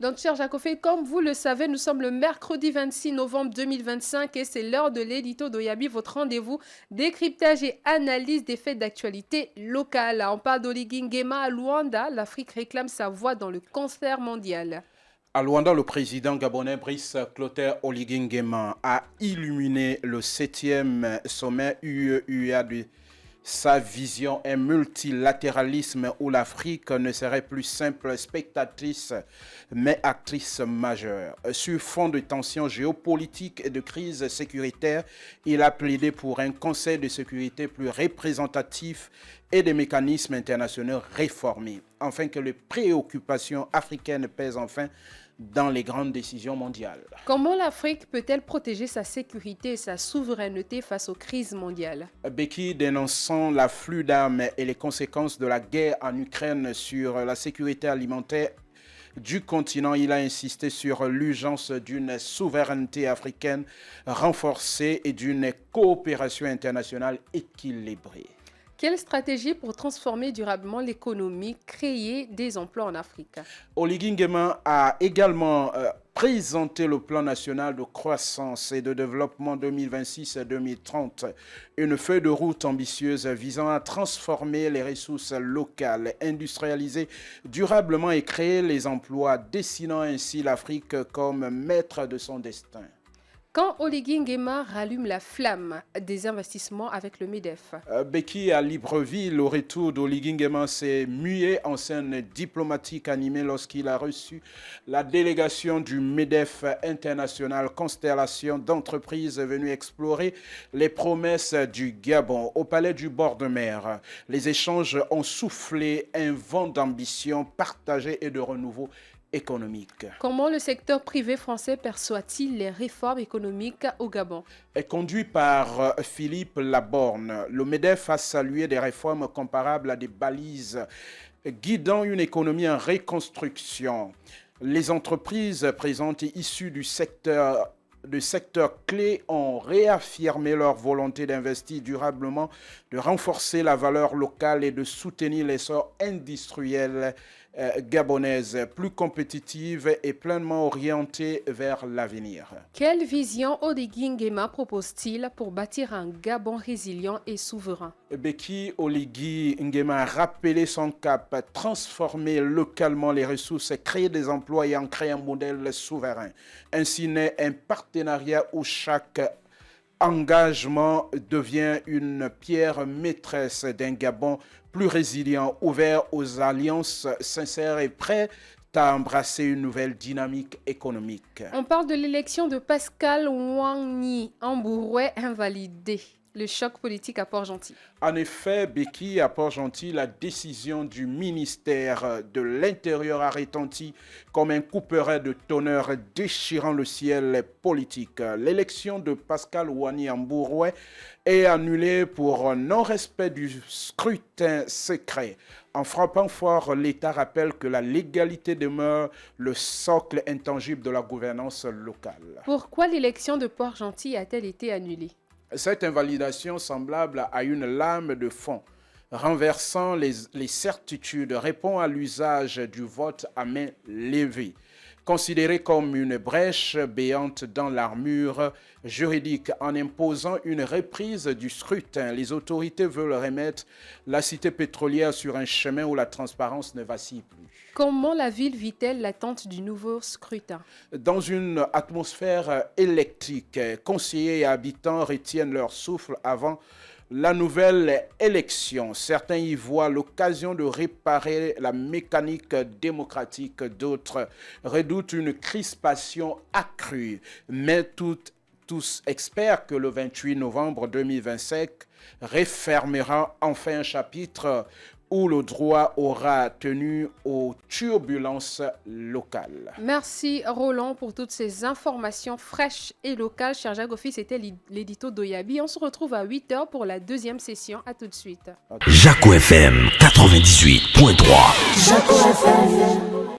Donc, cher Jacofé, comme vous le savez, nous sommes le mercredi 26 novembre 2025 et c'est l'heure de l'édito d'Oyabi, votre rendez-vous décryptage et analyse des faits d'actualité locale. On parle d'Oligui Nguema à Luanda. L'Afrique réclame sa voix dans le concert mondial. À Luanda, le président gabonais Brice Clotaire Oligui Nguema a illuminé le 7e sommet UE-UA de sa vision, un multilatéralisme où l'Afrique ne serait plus simple spectatrice, mais actrice majeure. Sur fond de tensions géopolitiques et de crise sécuritaire, il a plaidé pour un Conseil de sécurité plus représentatif et des mécanismes internationaux réformés, afin que les préoccupations africaines pèsent enfin dans les grandes décisions mondiales. Comment l'Afrique peut-elle protéger sa sécurité et sa souveraineté face aux crises mondiales? Beki dénonçant l'afflux d'armes et les conséquences de la guerre en Ukraine sur la sécurité alimentaire du continent, il a insisté sur l'urgence d'une souveraineté africaine renforcée et d'une coopération internationale équilibrée. Quelle stratégie pour transformer durablement l'économie, créer des emplois en Afrique? Oligui Nguema a également présenté le plan national de croissance et de développement 2026-2030, une feuille de route ambitieuse visant à transformer les ressources locales, industrialiser durablement et créer les emplois, dessinant ainsi l'Afrique comme maître de son destin. Quand Oligui Nguema rallume la flamme des investissements avec le MEDEF? Beki à Libreville, au retour d'Oligui Nguema s'est mué en scène diplomatique animée lorsqu'il a reçu la délégation du MEDEF international, constellation d'entreprises venues explorer les promesses du Gabon. Au palais du bord de mer, les échanges ont soufflé un vent d'ambition partagée et de renouveau économique. Comment le secteur privé français perçoit-il les réformes économiques au Gabon? Conduit par Philippe Laborne, le MEDEF a salué des réformes comparables à des balises guidant une économie en reconstruction. Les entreprises présentes et issues du secteur clés ont réaffirmé leur volonté d'investir durablement, de renforcer la valeur locale et de soutenir l'essor industriel gabonaise, plus compétitive et pleinement orientée vers l'avenir. Quelle vision Oligui Nguema propose-t-il pour bâtir un Gabon résilient et souverain? Beki Oligui Nguema a rappelé son cap, transformer localement les ressources, créer des emplois et en créer un modèle souverain. Ainsi naît un partenariat où chaque engagement devient une pierre maîtresse d'un Gabon plus résilient, ouvert aux alliances sincères et prêt à embrasser une nouvelle dynamique économique. On parle de l'élection de Pascal Ouangni Ambouroué invalidé. Le choc politique à Port-Gentil. En effet, Beki, à Port-Gentil, la décision du ministère de l'Intérieur a retenti comme un couperet de tonnerre déchirant le ciel politique. L'élection de Pascal Ouangni Ambouroué est annulée pour non-respect du scrutin secret. En frappant fort, l'État rappelle que la légalité demeure le socle intangible de la gouvernance locale. Pourquoi l'élection de Port-Gentil a-t-elle été annulée? Cette invalidation semblable à une lame de fond, renversant les certitudes, répond à l'usage du vote à main levée, considéré comme une brèche béante dans l'armure juridique. En imposant une reprise du scrutin, les autorités veulent remettre la cité pétrolière sur un chemin où la transparence ne vacille plus. Comment la ville vit-elle l'attente du nouveau scrutin? Dans une atmosphère électrique, conseillers et habitants retiennent leur souffle avant la nouvelle élection. Certains y voient l'occasion de réparer la mécanique démocratique, d'autres redoutent une crispation accrue. Mais tous espèrent que le 28 novembre 2025 refermera enfin un chapitre où le droit aura tenu aux turbulences locales. Merci Roland pour toutes ces informations fraîches et locales. Cher Jagofi, c'était l'édito d'Oyabi. On se retrouve à 8h pour la deuxième session. À tout de suite. Jaco FM 98.3. Jaco FM.